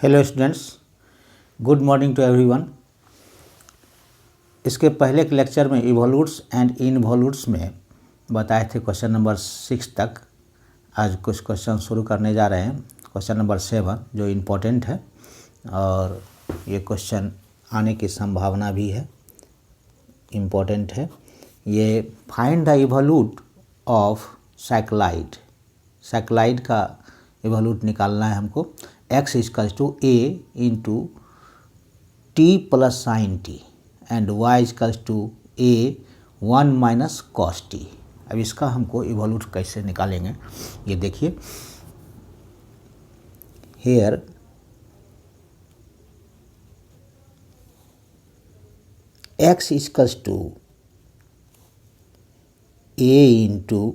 Hello students, good morning to everyone. इसके पहले के लेक्चर में इवोल्यूट्स एंड इनवोल्यूट्स में बताए थे क्वेश्चन नंबर 6 तक। आज कुछ क्वेश्चन शुरू करने जा रहे हैं। क्वेश्चन नंबर 7 जो इम्पोर्टेंट है और ये क्वेश्चन आने की संभावना भी है, इम्पोर्टेंट है। ये find the evolute of cycloid. Cycloid का इवोल्यूट निकालना है हमको। x equals to a into T plus sine T and y equals to a 1 minus cos T. अब इसका हमको इवोल्यूट कैसे निकालेंगे ये देखिए। Here x equals to a into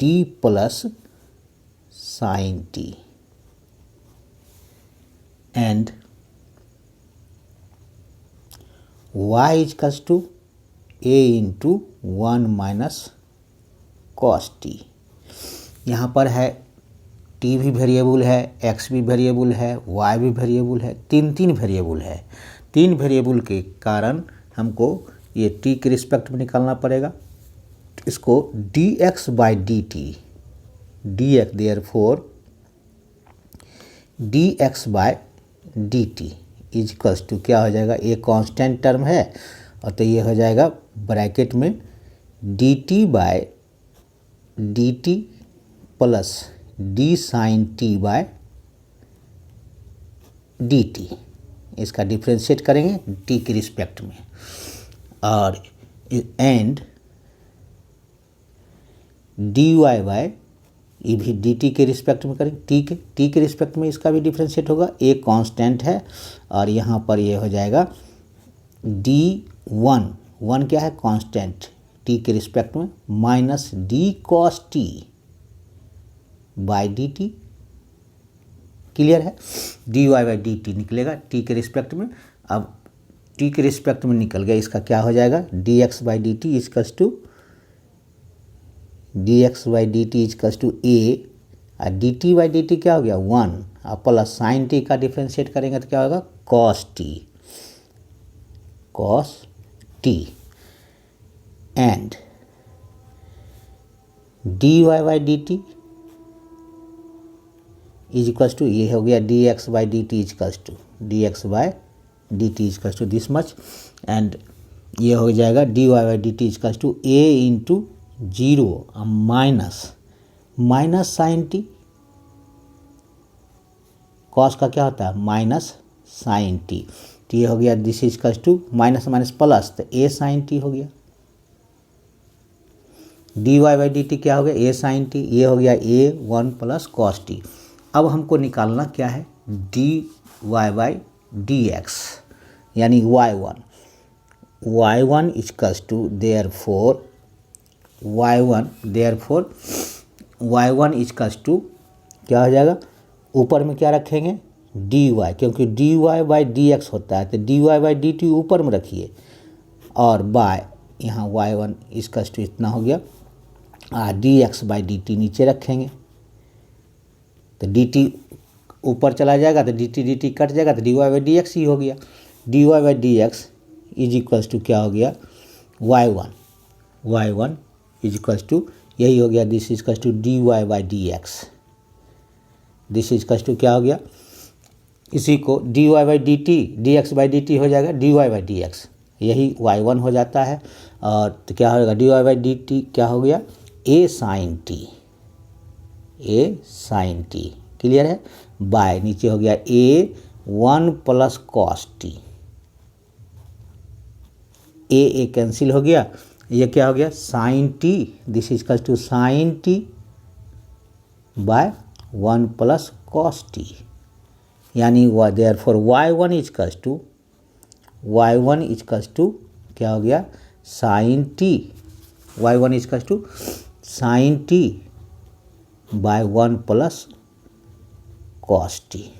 T plus sine T and y equals to a into 1 minus cos T. यहाँ पर है t भी वेरिएबल है, x भी वेरिएबल है, y भी वेरिएबल है, तीन वेरिएबल है। तीन वेरिएबल के कारण हमको ये t के रिस्पेक्ट में निकालना पड़ेगा। इसको dx by D T, dx therefore dx by D T is equals to क्या हो जाएगा, ये कांस्टेंट टर्म है और तो ये हो जाएगा ब्रैकेट में D T by D T plus D sine T by D T. इसका डिफ्रेंशिएट करेंगे टी के रिस्पेक्ट में और एंड डी वाई बाय ये भी डी टी के रिस्पेक्ट में करेंगे। टी के रिस्पेक्ट में इसका भी डिफ्रेंशिएट होगा। ए कांस्टेंट है और यहाँ पर ये हो जाएगा डी वन क्या है, कांस्टेंट टी के रिस्पेक्ट में minus D cos T by D T. Clear है। D Y by D T निकलेगा टी के रिस्पेक्ट में। अब टी के रिस्पेक्ट में निकल गया, इसका क्या हो जाएगा d x by D T equals to d x by D T equals to a और d t by D T क्या हो गया 1 और प्लस साइन टी का डिफ्रेंशिएट करेंगे तो क्या होगा cos t and d Y by D T is equals to ये हो गया d x by D T equals to d x by D T equals to this much and ये हो जाएगा D Y by D T equals to A into 0 minus sine T. Cos का क्या होता है माइनस साइन टी। तो ये हो गया this equals to minus minus plus तो ए साइन टी हो गया। D Y by D T क्या हो गया ए साइन टी, ये हो गया ए 1 प्लस कॉस टी। अब हमको निकालना क्या है D Y by D X यानी y1 equals to therefore y1 equals to क्या हो जाएगा, ऊपर में क्या रखेंगे dy, क्योंकि dy बाई डी एक्स होता है तो dy बाई डी टी ऊपर में रखिए और बाय यहाँ y1 इजकल्स टू इतना हो गया और dx बाई डी टी नीचे रखेंगे तो dt ऊपर चला जाएगा तो dt कट जाएगा तो dy बाई डी एक्स ही हो गया। dy by D X is equals to क्या हो गया y1 इज इक्वल्स टू यही हो गया this is equals to D Y by D X. This is equals to क्या हो गया, इसी को D Y by D T D x by D T हो जाएगा D Y by D x, यही y1 हो जाता है और तो क्या होगा D Y by D T क्या हो गया ए साइन टी। क्लियर है। बाय नीचे हो गया A 1 plus cos T, A cancel हो गया, ये क्या हो गया sine T. This is equals to sine T by 1 plus cos T यानी देयरफॉर y1 इजकल्स टू क्या हो गया sine T, y1 equals to sine T by 1 plus cos T.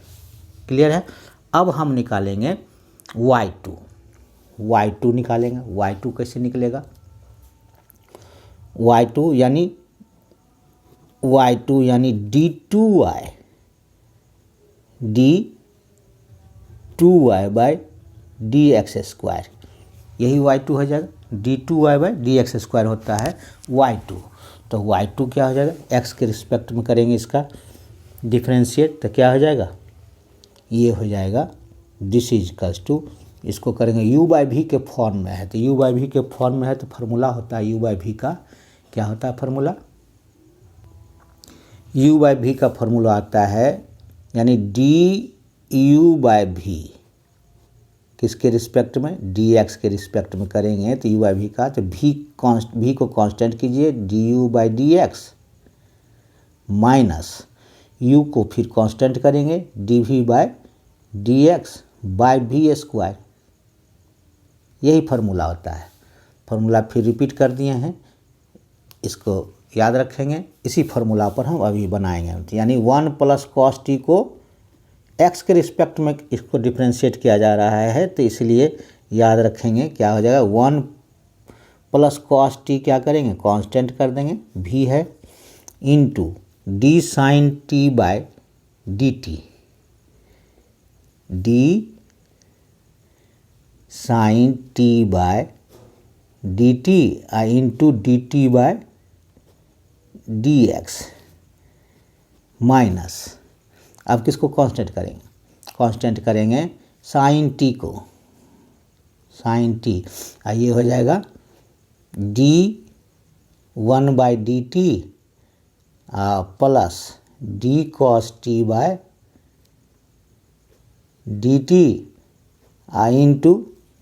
Clear है। अब हम निकालेंगे y2 निकालेंगे। y2 कैसे निकलेगा, y2 यानी D to Y D 2y/dx², यही y2 हो जाएगा। d2y/dx² होता है y2। तो y2 क्या हो जाएगा, x के रिस्पेक्ट में करेंगे इसका डिफ्रेंशिएट, तो क्या हो जाएगा, ये हो जाएगा दिस इज इक्वल्स टू, इसको करेंगे u/v के फॉर्म में है, तो u/v के फॉर्म में है तो फार्मूला होता है u/v का, क्या होता है फार्मूला, u/v का फार्मूला आता है यानी du/v किसके रिस्पेक्ट में, dx के रिस्पेक्ट में करेंगे तो u/v का, तो v को कांस्टेंट कीजिए du/dx माइनस u को फिर कांस्टेंट करेंगे dv/dx/v², यही फार्मूला होता है। फार्मूला फिर रिपीट कर दिए हैं, इसको याद रखेंगे, इसी फार्मूला पर हम अभी बनाएंगे। यानी 1 + cos t को x के रिस्पेक्ट में इसको डिफ्रेंशिएट किया जा रहा है, तो इसलिए याद रखेंगे क्या हो जाएगा, 1 + cos t क्या करेंगे, कांस्टेंट कर देंगे, v है, into d sin t/dt, d sin t/dt into dt/dx minus, अब किसको कांस्टेंट करेंगे, कांस्टेंट करेंगे साइन t को, साइन t, ये हो जाएगा d1/dt plus d cos t/dt into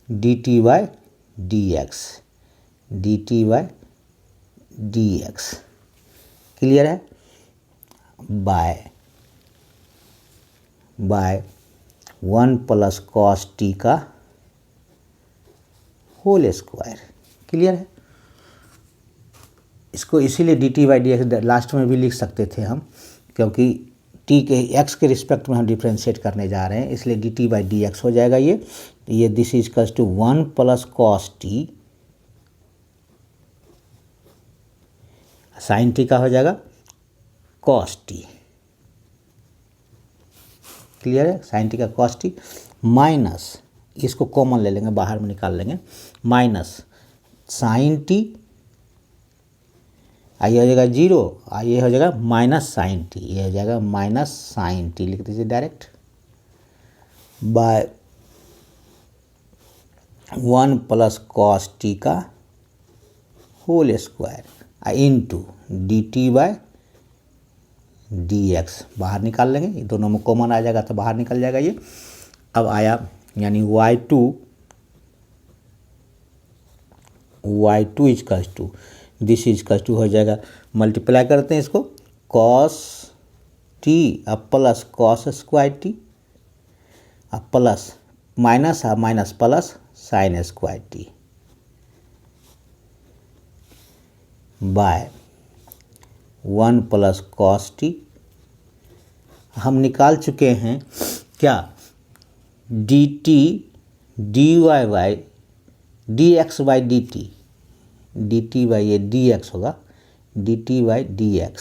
dt/dx, dt/dx, clear है, बाय 1 + cos t का होल स्क्वायर, क्लियर है। इसको इसीलिए dt/dx लास्ट में भी लिख सकते थे हम, क्योंकि t के x के रिस्पेक्ट में हम डिफ्रेंशिएट करने जा रहे हैं, इसलिए dt/dx हो जाएगा ये this is equals to 1 + cos t sine t का हो जाएगा cos t, क्लियर है, साइन t का cos t माइनस, इसको कॉमन ले लेंगे, बाहर में निकाल लेंगे, माइनस साइन t, ये हो जाएगा 0, ये हो जाएगा माइनस साइन t, ये हो जाएगा माइनस साइन t, लिख दीजिए डायरेक्ट, बाय 1 + cos t का होल स्क्वायर इंटू dt/dx, बाहर निकाल लेंगे, ये दोनों में कॉमन आ जाएगा तो बाहर निकल जाएगा ये। अब आया यानी y2 equals to this equals to हो जाएगा, मल्टीप्लाई करते हैं इसको, cos t plus cos square t plus minus minus plus sine square t by 1 + cos t, हम निकाल चुके हैं क्या, dt dy/dx/dt, ये dx होगा, dt/dx,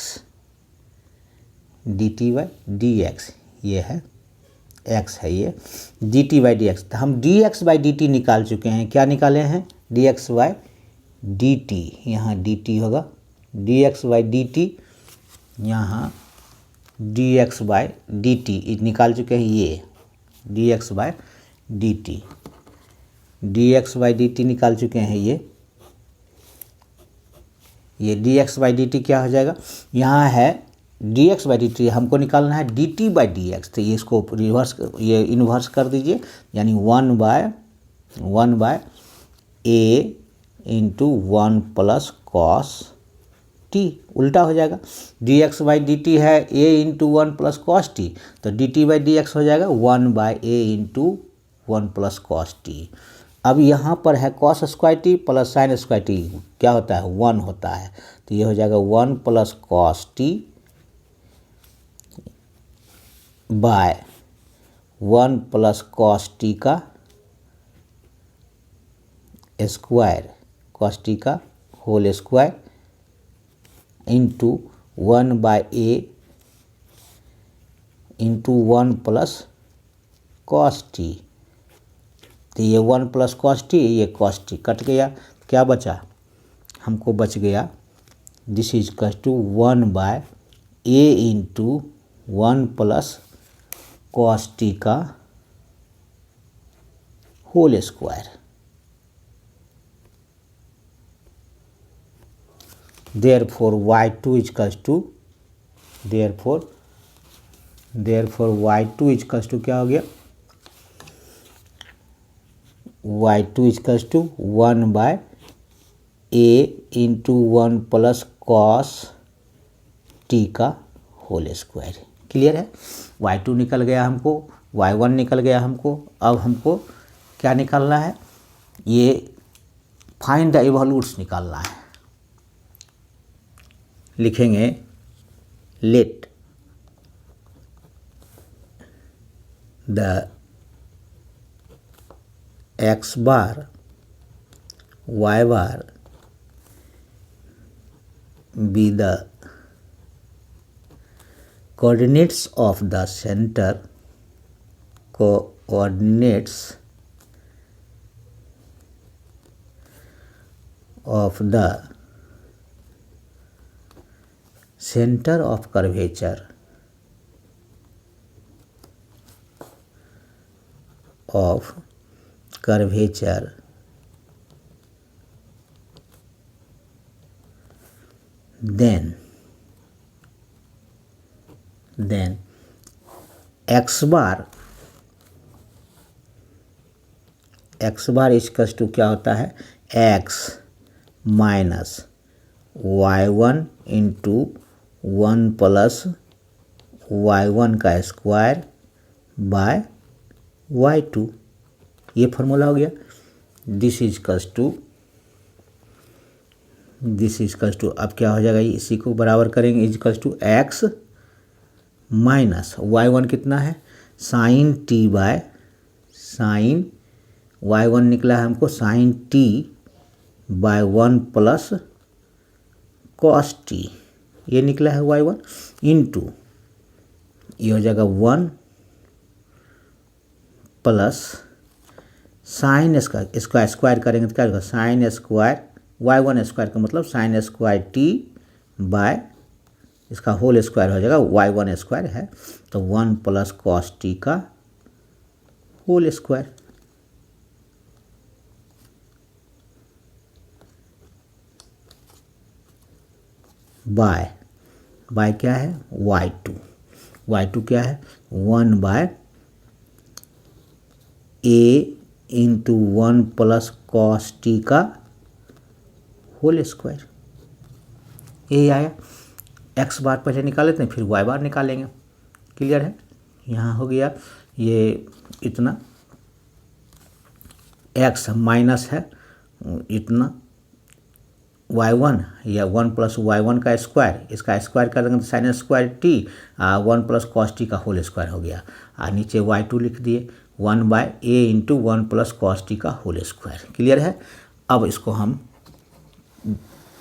ये है x है, ये dt/dx, तो हम dx/dt निकाल चुके हैं, क्या निकाले हैं, dx/dt, यहाँ dt होगा, dx/dt, यहाँ dx/dt निकाल चुके हैं, ये dx/dt निकाल चुके हैं, ये dx/dt क्या हो जाएगा, यहाँ है dx/dt, हमको निकालना है dt/dx, तो ये इसको रिवर्स, ये इन्वर्स कर दीजिए, यानी 1/a इंटू 1 + cos t, उल्टा हो जाएगा, dx/dt है a इंटू 1 + cos t, तो dt/dx हो जाएगा 1/a इंटू 1 + cos t। अब यहाँ पर है cos square t plus sine square t, क्या होता है, 1 होता है, तो ये हो जाएगा 1 + cos t by 1 + cos t का स्क्वायर, cos t का whole square into 1/a into 1 + cos t तो ये 1 प्लस कॉस टी, ये कॉस टी कट गया, क्या बचा हमको, बच गया this is equal to 1 by a into 1 plus cos t का whole square. Therefore y2 equals to therefore y2 equals to क्या हो गया, y2 equals to 1 by a into 1 plus cos t का होल स्क्वायर। क्लियर है, y2 निकल गया हमको, y1 निकल गया हमको। अब हमको क्या निकालना है, ये फाइंड द इवोल्यूट्स निकालना है। लिखेंगे let the x bar y bar be the coordinates of the center, coordinates of the center of curvature then x bar equals to क्या होता है, x minus y1 into 1 plus y1 का square by y2, ये formula हो गया। This equals to अब क्या हो जाएगा, इसी को बराबर करेंगे, equals to x minus y1 कितना है, sine T by sine y1 निकला है हमको sine T by 1 plus cos t, ये निकला है y1 इंटू ये हो जाएगा 1 प्लस साइन इसका स्क्वायर करेंगे तो क्या होगा, साइन स्क्वायर y1 स्क्वायर का मतलब साइन स्क्वायर टी बाय इसका होल स्क्वायर हो जाएगा, y1 स्क्वायर है तो 1 प्लस कॉस टी का होल स्क्वायर। बाय क्या है, y2 क्या है, 1 by a into 1 plus cos t का होल स्क्वायर, यही आया। एक्स बार पहले निकाल लेते हैं, फिर वाई बार निकालेंगे। क्लियर है, यहाँ हो गया ये इतना, एक्स माइनस है इतना y1 या 1 प्लस y1 का स्क्वायर, इसका स्क्वायर कर देंगे तो sign square T 1 plus cos t का होल स्क्वायर हो गया, और नीचे y2 लिख दिए 1 by a into 1 plus cos t का होल स्क्वायर। क्लियर है, अब इसको हम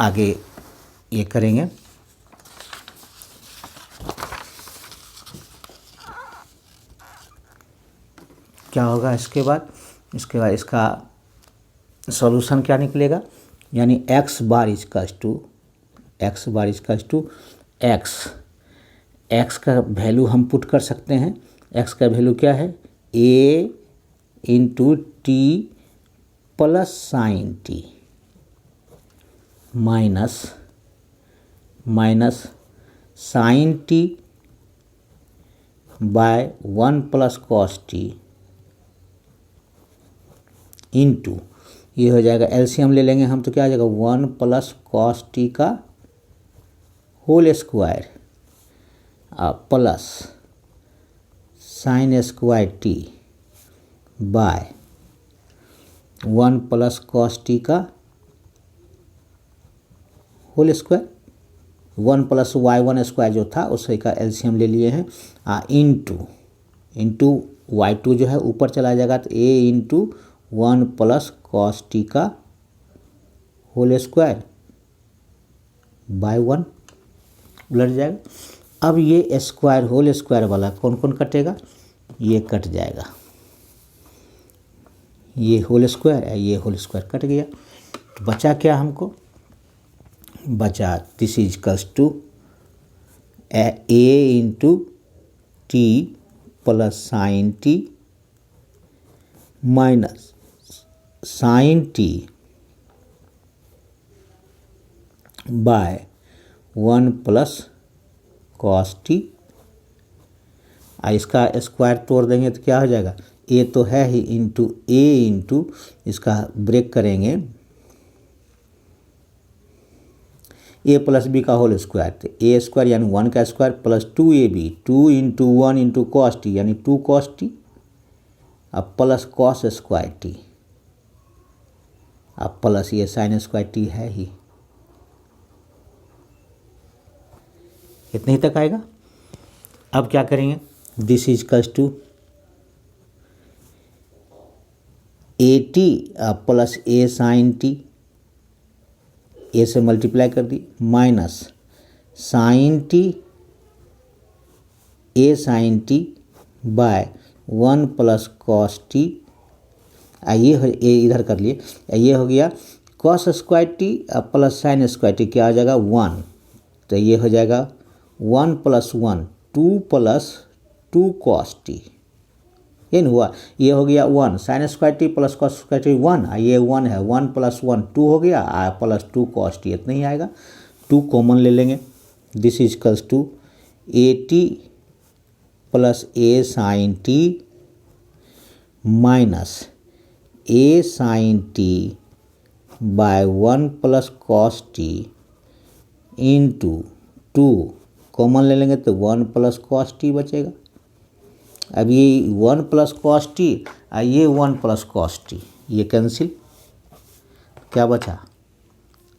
आगे ये करेंगे, क्या होगा इसके बाद इसका सॉल्यूशन क्या निकलेगा, यानी x bar equals to x का वैल्यू हम पुट कर सकते हैं। एक्स का वैल्यू क्या है, a into T plus sine t minus sine T by 1 plus cos t into ये हो जाएगा, एलसीएम ले लेंगे हम तो क्या आ जाएगा 1 प्लस कॉस टी का whole square plus sine square t by 1 plus cos t का whole square, 1 plus y1 square जो था उसी का एलसीएम ले लिए हैं, इंटू y2 जो है ऊपर चला जाएगा तो a into 1 plus cos t का होल स्क्वायर बाय 1 उलट जाएगा। अब ये स्क्वायर होल स्क्वायर वाला कौन कौन कटेगा, ये कट जाएगा, ये होल स्क्वायर, ये होल स्क्वायर कट गया, तो बचा क्या हमको, बचा this is equals to A into T plus sine t minus sine T by 1 plus cos t. इसका स्क्वायर तोड़ देंगे तो क्या हो जाएगा, ए तो है ही इंटू ए इंटू इसका ब्रेक करेंगे ए प्लस बी का होल स्क्वायर, तो ए स्क्वायर यानी 1 का square plus 2ab 2 into 1 into cos T यानी 2 कॉस टी, अब प्लस कॉस स्क्वायर टी, अब प्लस ये साइन स्क्वायर टी है ही, इतने ही तक आएगा। अब क्या करेंगे, this is equals to a t plus a sine t, a से मल्टीप्लाई कर दी, minus sine t a sine T by 1 plus cos t, ये इधर कर लिए, ये हो गया cos square t plus sine square t, क्या हो जाएगा 1, तो ये हो जाएगा 1 प्लस 1 2 प्लस 2 कॉस टी, ये नहीं हुआ, ये हो गया 1 sign square t plus cos square T 1, ये 1 है, 1 प्लस 1 2 हो गया, प्लस 2 कॉस टी, इतना ही आएगा, 2 कॉमन ले लेंगे, this is equals to a t plus a sine t minus a sine T by 1 plus cos t into 2 common ले लेंगे तो 1 प्लस कॉस टी बचेगा। अब ये 1 प्लस कॉस टी ये 1 प्लस कॉस टी, ये कैंसिल, क्या बचा,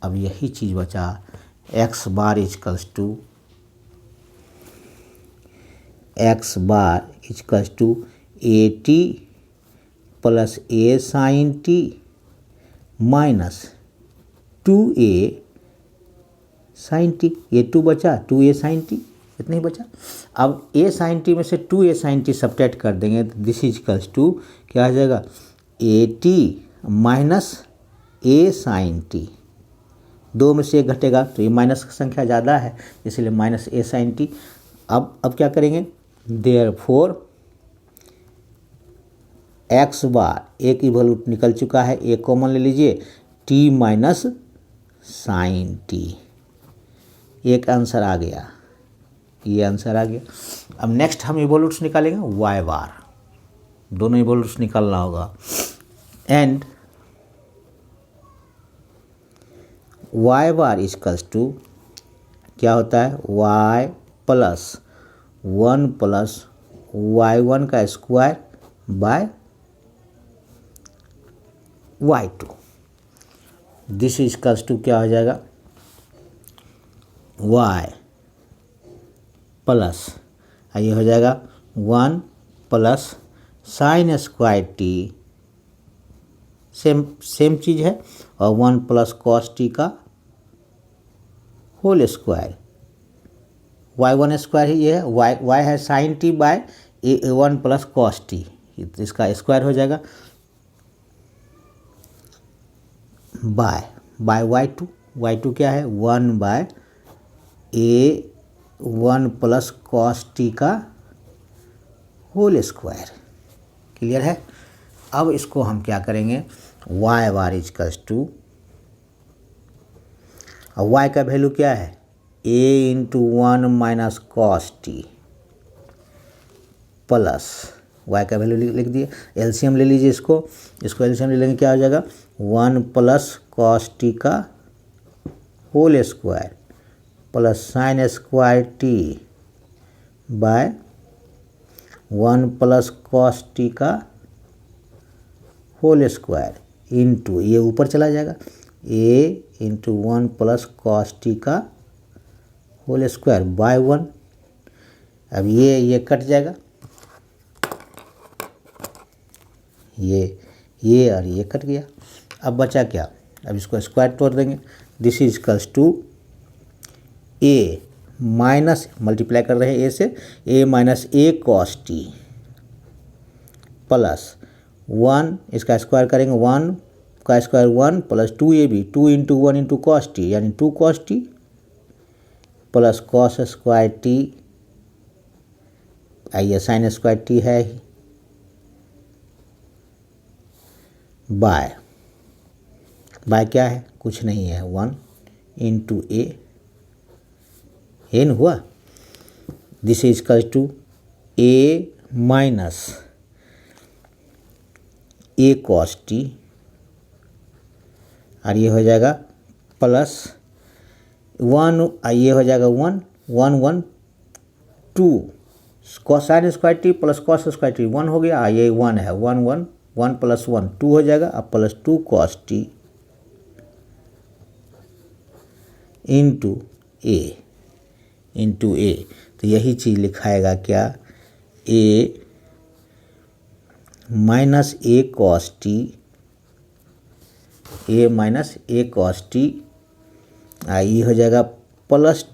अब यही चीज़ बचा x bar equals to a t plus a sine t minus 2a sine t, ये 2 बचा, 2a साइन टी, इतना ही बचा। अब a साइन टी में से 2a साइन टी सब्ट्रैक्ट कर देंगे तो दिस इज इक्वल्स टू क्या आ जाएगा, a t minus a sine t, 2 में से 1 घटेगा तो ये माइनस की संख्या ज़्यादा है इसलिए माइनस ए साइन टी। अब क्या करेंगे, देयरफॉर एक्स बार ए की वैल्यू निकल चुका है, ए कॉमन ले लीजिए, टी माइनस साइन टी, एक आंसर आ गया, ये आंसर आ गया। अब नेक्स्ट हम इवोल्यूट्स निकालेंगे वाई बार, दोनों इवोल्यूट्स निकालना होगा, and y bar equals to क्या होता है, वाई प्लस 1 प्लस y1 का square by y2, this equals to क्या हो जाएगा, y प्लस ये हो जाएगा 1 plus sine square t, same चीज़ है, और 1 प्लस कॉस टी का होल स्क्वायर, y1 स्क्वायर ही ये है, y है sine T by 1 plus cos t, इसका स्क्वायर हो जाएगा बाय y2 क्या है, 1 by a 1 plus cos t का होल स्क्वायर, क्लियर है। अब इसको हम क्या करेंगे, वाई बार इजकल्स टू, और वाई का वैल्यू क्या है, a into 1 minus cos t plus y का वैल्यू लिख दिए, एलसीएम ले लीजिए, इसको एलसीएम ले लेंगे, क्या हो जाएगा 1 प्लस कॉस टी का whole square plus sine square t by 1 plus cos t का होल स्क्वायर इंटू, ये ऊपर चला जाएगा, a into 1 plus cos t का होल स्क्वायर बाय 1, अब ये कट जाएगा, ये और ये कट गया, अब बचा क्या, अब इसको स्क्वायर तोड़ देंगे, this is equals to a minus multiply कर रहे हैं ए से, a minus a cos t plus 1 इसका स्क्वायर करेंगे, 1 का square 1 plus 2ab, 2 into 1 into cos T यानी 2 cos t plus cos square t, आइए साइन स्क्वायर टी है ही, बाय क्या है, कुछ नहीं है, 1 इंटू ए न हुआ। This is equal to a minus a cos t, और ये हो जाएगा प्लस 1, ये हो जाएगा 1 1 1 2 cosine square t plus cos square T 1 हो गया, ये 1 है, 1 1 1 प्लस 1 2 हो जाएगा, अब प्लस 2 कॉस टी इंटू ए, तो यही चीज़ लिखाएगा क्या, ए minus a cos T, A minus a cos t, ये हो जाएगा प्लस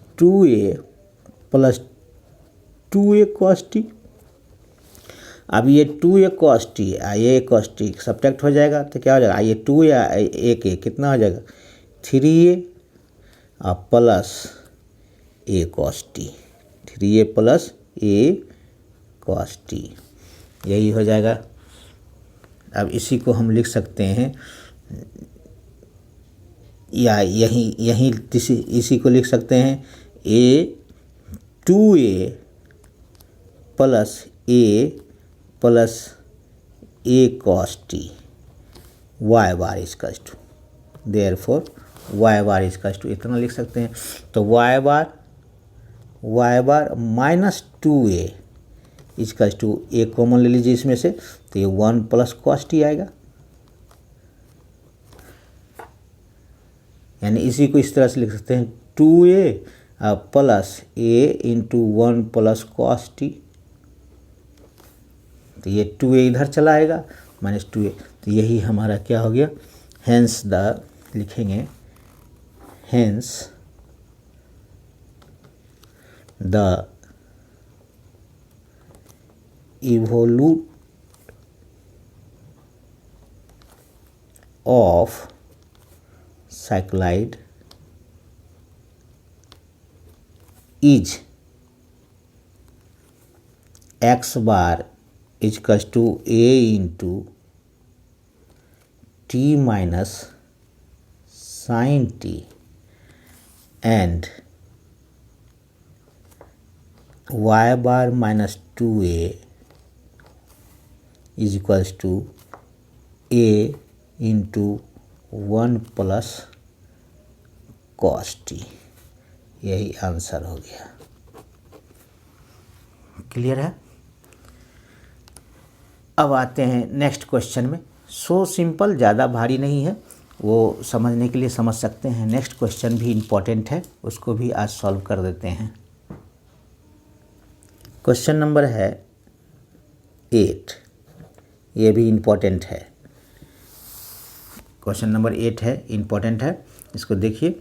2a कॉस टी। अब ये 2a कॉस टी ये कॉस टी सब्ट्रैक्ट हो जाएगा तो क्या हो जाएगा, ये 2 या ए के कितना हो जाएगा 3a और plus a cos T, 3a plus a cos T, यही हो जाएगा। अब इसी को हम लिख सकते हैं, या यही इसी को लिख सकते हैं, a 2a plus a cos t y bar equals to, therefore y bar equals to, इतना लिख सकते हैं। तो y bar minus 2a equals to, a common ले लीजिए इसमें से, तो ये 1 प्लस कॉस टी आएगा, यानी इसी को इस तरह से लिख सकते हैं 2a प्लस ए इंटू 1 प्लस कॉस टी, तो ये 2a इधर चला आएगा माइनस 2a, तो यही हमारा क्या हो गया, हेंस लिखेंगे hence the evolute of cyclide is x bar is equals to a into t minus sin t and y bar minus 2a is equals to a into 1 plus cos T, यही answer हो गया। Clear है। अब आते हैं next question में। So simple, ज़्यादा भारी नहीं है, वो समझने के लिए समझ सकते हैं। नेक्स्ट क्वेश्चन भी इम्पोर्टेंट है, उसको भी आज सॉल्व कर देते हैं। क्वेश्चन नंबर है 8, ये भी इम्पोर्टेंट है। क्वेश्चन नंबर 8 है, इम्पोर्टेंट है, इसको देखिए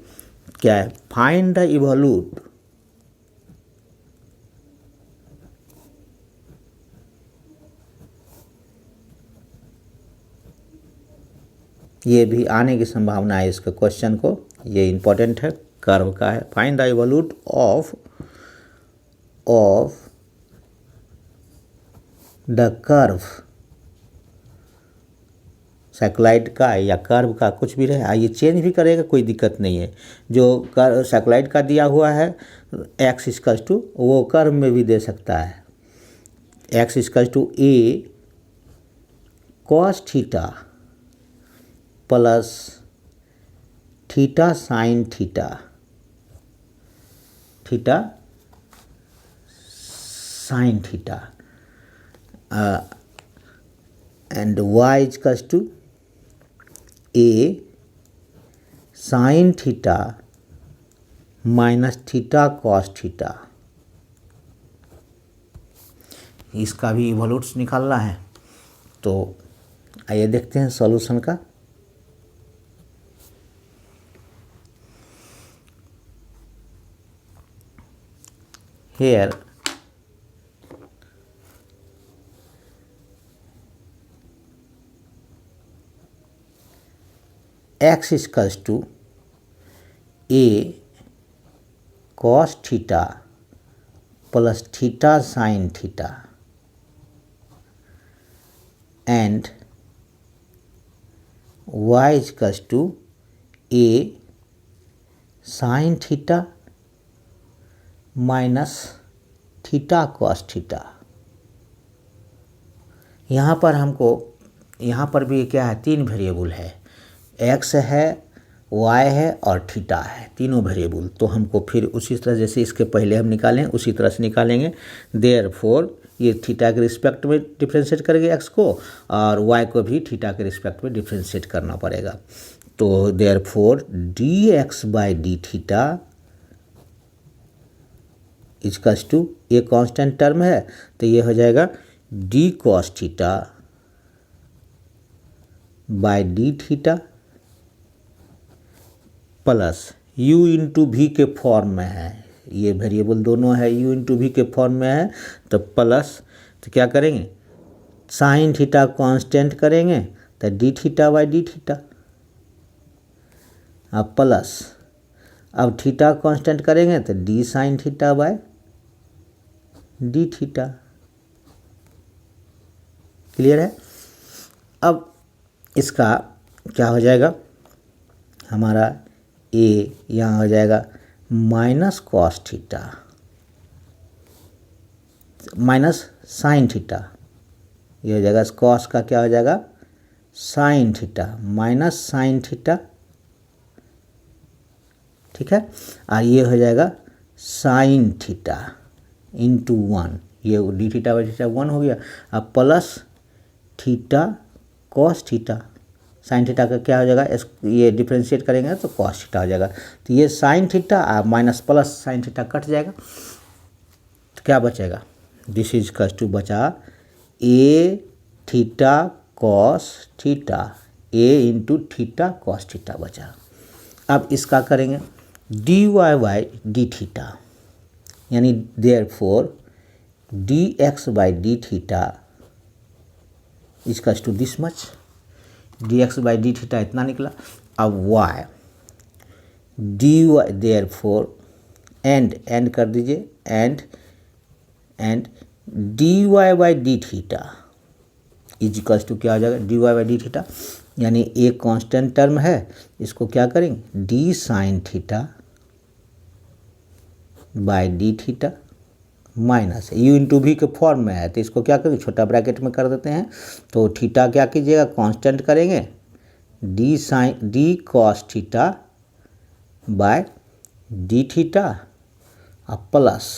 क्या है। फाइंड द इवोल्यूट ये भी आने की संभावना है इसके क्वेश्चन को, ये इम्पोर्टेंट है, कर्व का है। Find the evolute of the curve, cycloid का या कर्व का कुछ भी रहे, ये चेंज भी करेगा, कोई दिक्कत नहीं है। जो कर्व साइक्लाइड का दिया हुआ है एक्स इक्वल्स टू, वो कर्व में भी दे सकता है, x equals to a cos theta plus theta sine theta, theta sine theta, and y equals to a sine theta minus theta cos theta. इसका भी इवोल्यूट्स निकालना है, तो आइए देखते हैं सॉल्यूशन का। Here x equals to a cos theta plus theta sine theta and y equals to a sine theta minus theta cos theta. यहाँ पर हमको, यहाँ पर भी क्या है, तीन वेरिएबल है, x है, y है और थीटा है, तीनों वेरिएबल। तो हमको फिर उसी तरह जैसे इसके पहले हम निकालें उसी तरह से निकालेंगे। देयरफॉर ये थीटा के रिस्पेक्ट में डिफ्रेंशिएट करेंगे x को और y को भी थीटा के रिस्पेक्ट में डिफ्रेंशिएट करना पड़ेगा। तो therefore dx by d theta equals to, ये कांस्टेंट टर्म है तो ये हो जाएगा d cos theta by d theta plus u into v के फॉर्म में है, ये वेरिएबल दोनों है u इंटू वी के फॉर्म में है तो प्लस, तो क्या करेंगे साइन थीटा कांस्टेंट करेंगे तो D theta by d theta, अब प्लस अब थीटा कांस्टेंट करेंगे तो D sine theta by d theta. Clear है। अब इसका क्या हो जाएगा, हमारा ए यहाँ हो जाएगा minus cos theta minus sign theta, ये हो जाएगा कॉस का क्या हो जाएगा sine theta minus sine theta, ठीक है। और ये हो जाएगा साइन थीटा इंटू 1, ये डी थीटा बाई थीटा 1 हो गया। अब plus theta cos theta, sine theta का क्या हो जाएगा, ये डिफ्रेंशिएट करेंगे तो कॉस थीटा हो जाएगा। तो ये sine theta minus plus sine theta cut जाएगा तो क्या बचेगा, दिस इज इक्वल्स टू बचा a theta cos theta, a into theta cos theta बचा। अब इसका करेंगे d Y by d theta, यानी therefore d x by d theta equals to this much, d x by d theta इतना निकला। अब y d y, therefore and कर दीजिए and d Y by d theta equals to क्या हो जाएगा D Y by d theta, यानी एक कांस्टेंट टर्म है, इसको क्या करेंगे d sine theta by d theta minus u into v के फॉर्म में है तो इसको क्या करेंगे छोटा ब्रैकेट में कर देते हैं। तो थीटा क्या कीजिएगा कांस्टेंट करेंगे d sine d cos theta by d theta और प्लस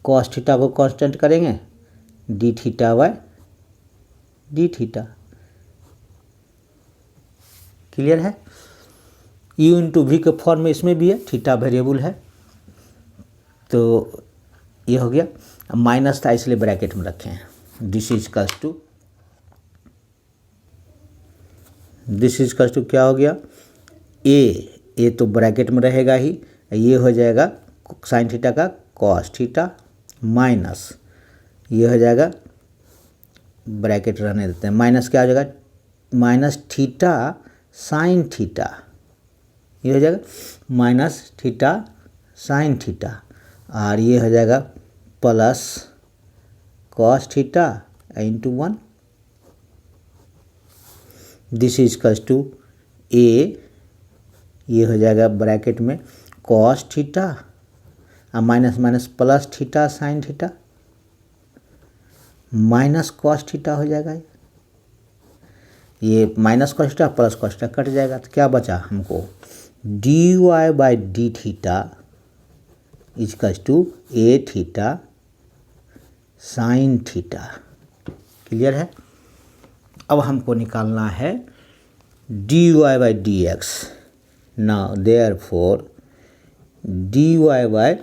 कॉस थीटा को कांस्टेंट करेंगे d theta by d theta. Clear है। यू इंटू वी के फॉर्म में इसमें भी है, थीटा वेरिएबल है तो ये हो गया। माइनस था इसलिए ब्रैकेट में रखे हैं, दिस इज इक्वल्स टू क्या हो गया ए तो ब्रैकेट में रहेगा ही, ये हो जाएगा साइन थीटा का कॉस थीटा माइनस ये हो जाएगा ब्रैकेट रहने देते हैं, माइनस क्या हो जाएगा माइनस थीटा साइन थीटा, ये हो जाएगा माइनस थीटा साइन थीटा और ये हो जाएगा plus cos theta into 1, this is equals to a, ये हो जाएगा ब्रैकेट में कॉस थीटा और minus minus plus theta sine theta minus cos theta हो जाएगा, ये minus cos theta plus cos theta cut जाएगा तो क्या बचा हमको d Y by d theta equals to a theta sine theta. Clear है। अब हमको निकालना है D Y by D x. Now therefore D Y by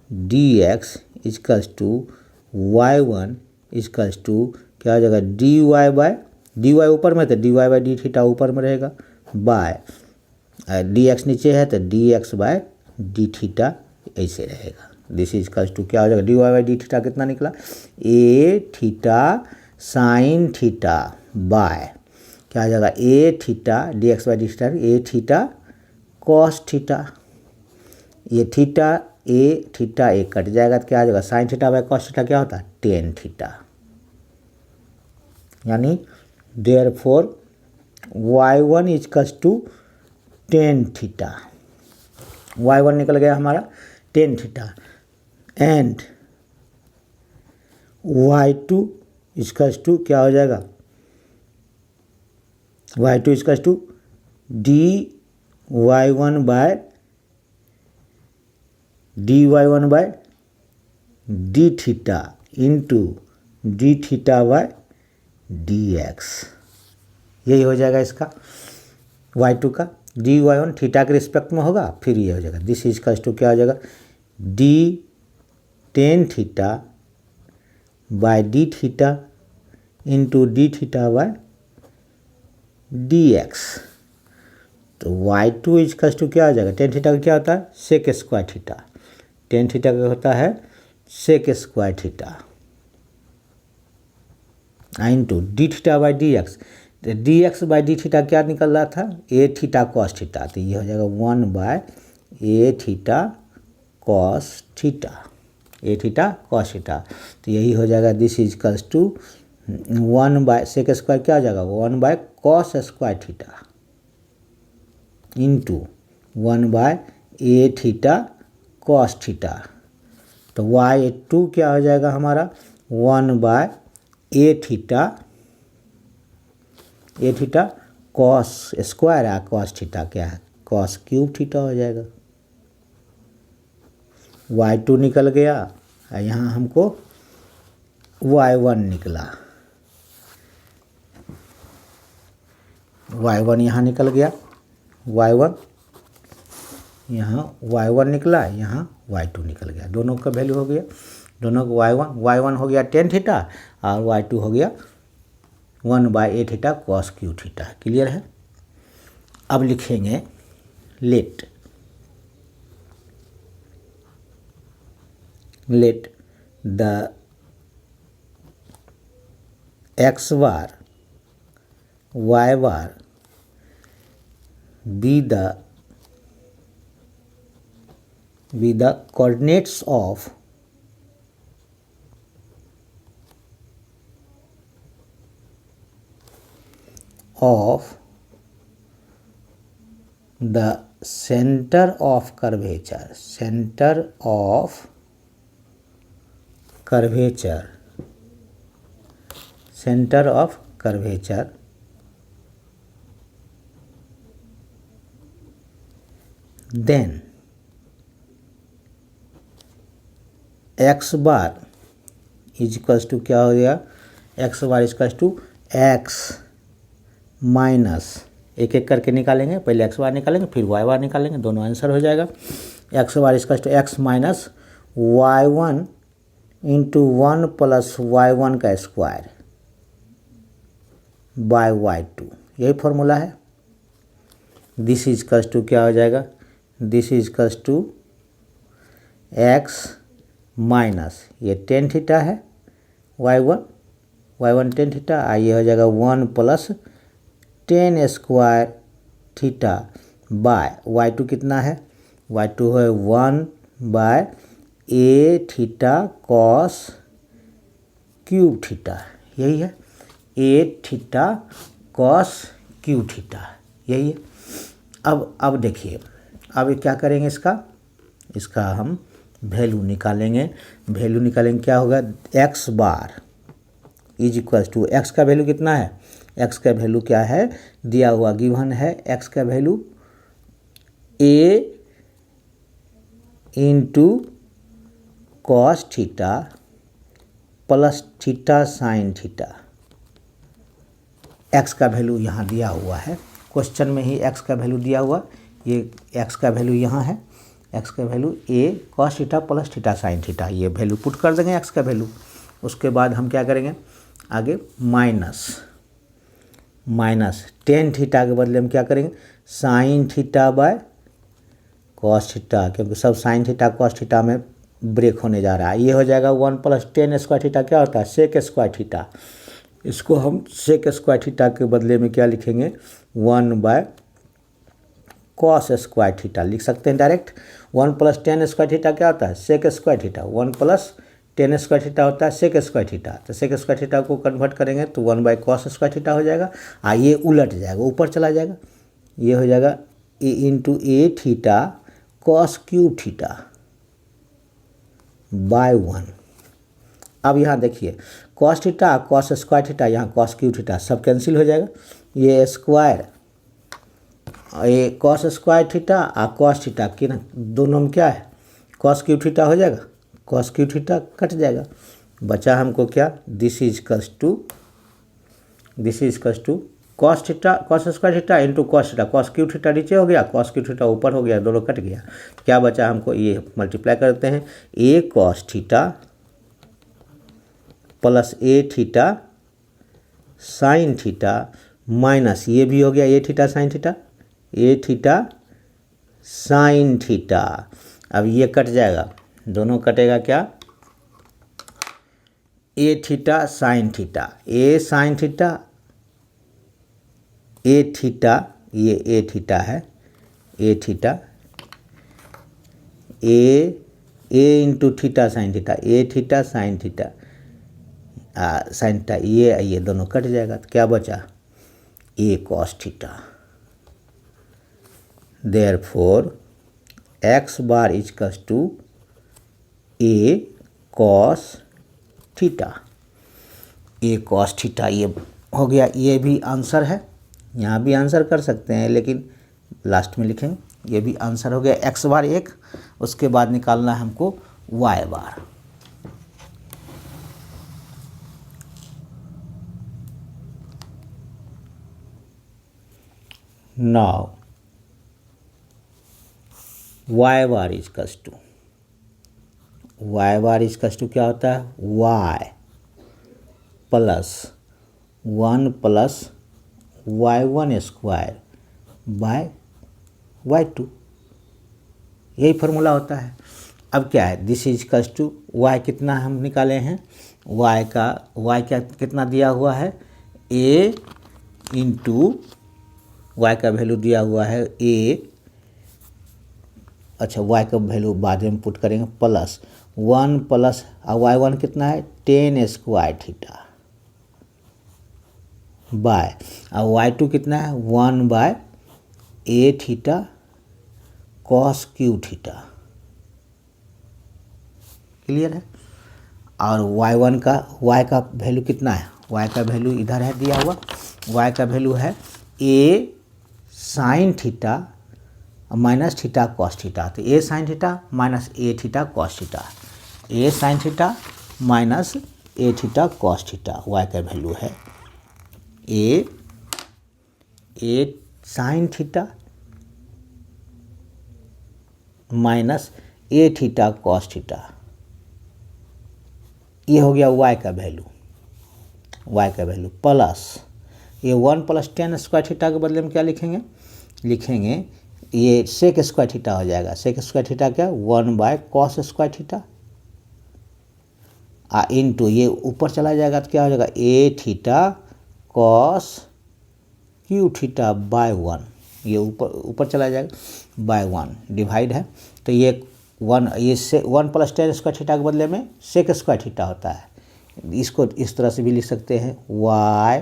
D x equals to y one equals to क्या हो जाएगा D Y by d y ऊपर में तो d Y by d theta ऊपर में रहेगा बाय डी एक्स नीचे है तो d x by d theta ऐसे रहेगा। दिस इज इक्वल्स टू क्या हो जाएगा D Y by d theta कितना निकला a theta sine theta by क्या आ जाएगा a theta d x by d theta a theta cos theta. ये थीटा ए कट जाएगा तो क्या आ जाएगा sine theta by cos theta क्या होता है टेन थीटा। यानी therefore y1 equals to tan theta. y1 निकल गया हमारा tan theta and y2 equals to क्या हो जाएगा y2 equals to d y1 by d theta into d theta by d x. यही हो जाएगा इसका y2 का डी y1 थीटा के रिस्पेक्ट में होगा। फिर ये हो जाएगा दिस इज कल्स टू क्या हो जाएगा D tan theta by d theta into d theta by d x. तो y2 इज कल्स टू क्या हो जाएगा टेन थीटा का क्या होता है sec square theta. Tan theta का होता है sec square theta into d theta by D x. तो d x by d theta क्या निकल रहा था ए थीटा कॉस थीटा। तो ये हो जाएगा 1 by a theta cos theta a theta cos theta. तो यही हो जाएगा this is equals to 1 by sec square क्या हो जाएगा 1 by cos square theta into 1 by a theta cos theta. तो y2 क्या हो जाएगा हमारा 1 by a theta cos square है कॉस थीटा क्या है कॉस क्यूब थीटा हो जाएगा। y2 निकल गया यहाँ हमको y1 निकला y1 यहाँ निकल गया y1 यहाँ y1 निकला यहाँ y2 निकल गया। दोनों का वैल्यू हो गया दोनों को y1 हो गया टेन थीटा और y2 हो गया 1 by a theta cos cube theta. Clear है। अब लिखेंगे let the x bar y bar be the coordinates of the center of curvature then x bar is equals to क्या हो गया x bar is equals to x minus एक एक करके निकालेंगे पहले x बार निकालेंगे फिर y बार निकालेंगे दोनों आंसर हो जाएगा। x bar is equals to x minus y1 into 1 plus y1 का स्क्वायर बाय y2 यही फॉर्मूला है। दिस इज इक्वल्स टू क्या हो जाएगा this is equals to x minus ये टेन थीटा है y1 टेन थीटा ये हो जाएगा 1 plus tan square theta by y2 कितना है y2 है 1 by a theta cos cube theta यही है a theta cos cube theta यही है। अब देखिए अब क्या करेंगे इसका हम वैल्यू निकालेंगे क्या होगा x bar is equals to x का वैल्यू कितना है x का वैल्यू क्या है दिया हुआ गिवन है x का value a into cos theta plus theta sine theta. x का वैल्यू यहाँ दिया हुआ है क्वेश्चन में ही x का वैल्यू दिया हुआ ये x का वैल्यू यहाँ है x का value a cos theta plus theta sine theta ये वैल्यू पुट कर देंगे x का वैल्यू। उसके बाद हम क्या करेंगे आगे माइनस टेन थीटा के बदले हम क्या करेंगे sign theta by cos theta क्योंकि सब साइन थीटा कॉस थीटा में ब्रेक होने जा रहा है। ये हो जाएगा 1 प्लस टेन स्क्वायर थीटा क्या होता है सेक स्क्वायर थीटा इसको हम सेक स्क्वायर थीटा के बदले में क्या लिखेंगे, 1/cos स्क्वायर थीटा लिख सकते हैं डायरेक्ट। 1 + tan स्क्वायर थीटा क्या होता है, sec square theta. 1 + tan square theta होता है सेक स्क्वायर थीटा। तो सेक स्क्वायर थीटा को कन्वर्ट करेंगे तो 1/cos स्क्वायर थीटा हो जाएगा। ये उलट जाएगा, ऊपर चला जाएगा, ये हो जाएगा a theta cos cube theta by 1। अब यहाँ देखिए cos theta cos square theta, यहाँ cos क्यूब थीटा सब कैंसिल हो जाएगा। ये स्क्वायर, ये cos स्क्वायर थीटा और cos थीटा की ना दोनों में क्या है, cos क्यूब थीटा हो जाएगा, cos क्यूब थीटा कट जाएगा। बचा हमको क्या, this is equals to cos theta cos square theta into cos theta. cos cube theta नीचे हो गया, cos क्यूब थीटा ऊपर हो गया, दोनों कट गया। तो क्या बचा हमको, ये मल्टीप्लाई करते हैं, a cos theta plus a theta sine theta minus ये भी हो गया a theta sine theta, a theta sine theta. अब ये कट जाएगा, दोनों कटेगा क्या, a theta sine theta, a sine theta a theta, ये a थीटा है, a theta a into theta sine theta, a theta sine theta sine theta, ये दोनों कट जाएगा। तो क्या बचा, a cos theta. Therefore x bar is equals to a cos theta, a cos theta ये हो गया। ये भी आंसर है, यहाँ भी आंसर कर सकते हैं लेकिन लास्ट में लिखेंगे। ये भी आंसर हो गया, x बार 1। उसके बाद निकालना है हमको y bar. Now y bar is equals to, y bar is equals to क्या होता है, y plus 1 + y1 square by y2, यही फार्मूला होता है। अब क्या है, this is equals to y कितना हम निकाले हैं, y क्या कितना दिया हुआ है, a इंटू y का वैल्यू दिया हुआ है a, अच्छा y का वैल्यू बाद में पुट करेंगे, प्लस 1 + y1 कितना है, tan स्क्वायर थीटा बाय, और y2 कितना है, 1/a theta cos cube theta. Clear है। और y1 का y का वैल्यू कितना है, y का वैल्यू इधर है दिया हुआ, y का वैल्यू है a sign theta minus theta cos theta. तो a sign theta minus a theta cos theta, a sign theta minus a theta cos theta, y का वैल्यू है a sign theta minus a theta cos theta. ये हो गया y का value, plus ये 1 + tan square theta के बदले में क्या लिखेंगे, ये सेक स्क्वायर थीटा हो जाएगा। सेक स्क्वायर थीटा क्या, 1/cos स्क्वायर थीटा इंटू ये ऊपर चला जाएगा तो क्या हो जाएगा, a theta cos cube theta by 1, ये ऊपर चला जाएगा बाय 1 डिवाइड है। तो ये 1 + tan स्क्वायर थीटा के बदले में सेक स्क्वायर थीटा होता है। इसको इस तरह से भी लिख सकते हैं, y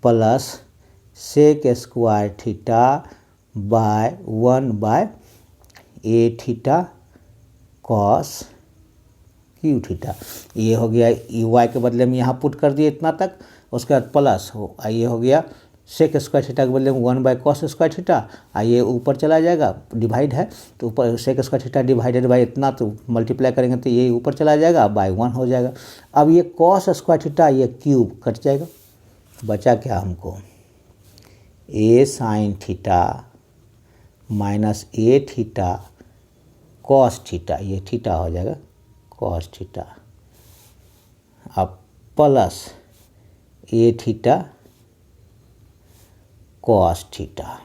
plus sec square theta by 1/a theta cos cube theta. ये हो गया, y के बदले में यहाँ पुट कर दिए इतना तक, उसके बाद प्लस ये हो गया सेक स्क्वायर थीटा के बदले में 1/cos स्क्वायर थीटा, ये ऊपर चला जाएगा, डिवाइड है तो ऊपर sec square theta divided by इतना, तो मल्टीप्लाई करेंगे तो ये ऊपर चला जाएगा बाय 1 हो जाएगा। अब ये cos स्क्वायर थीटा ये क्यूब कट जाएगा, बचा क्या हमको, a sign theta minus a theta cos theta, ये थीटा हो जाएगा cos थीटा, अब plus a theta cos theta.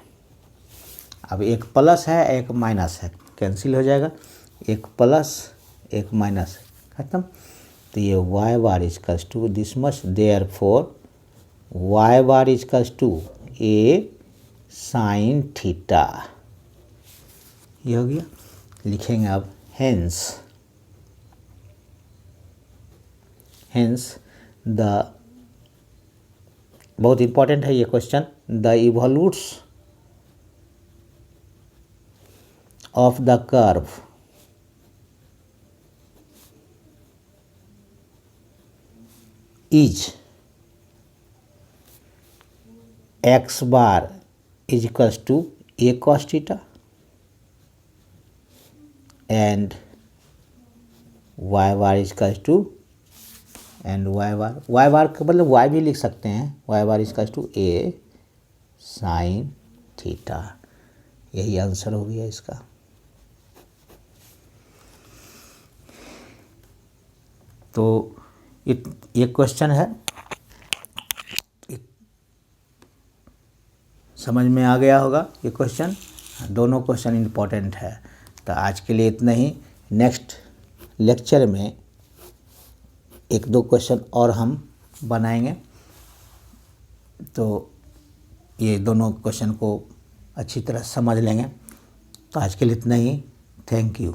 अब एक प्लस है एक माइनस है, कैंसिल हो जाएगा, एक प्लस एक माइनस खत्म। तो ये y bar is equals to this much, therefore y bar equals to a sine theta. ये हो गया। लिखेंगे अब हेंस द, बहुत इंपॉर्टेंट है ये question, the evolutes of the curve is x bar equals to a cos theta and y bar equals to and y bar का मतलब वाई भी लिख सकते हैं, y bar equals to a sine theta. यही answer हो गया इसका। तो ये क्वेश्चन है, समझ में आ गया होगा ये क्वेश्चन। दोनों क्वेश्चन इम्पोर्टेंट है। तो आज के लिए इतना ही। नेक्स्ट लेक्चर में एक दो क्वेश्चन और हम बनाएंगे, तो ये दोनों क्वेश्चन को अच्छी तरह समझ लेंगे। तो आज के लिए इतना ही। Thank you.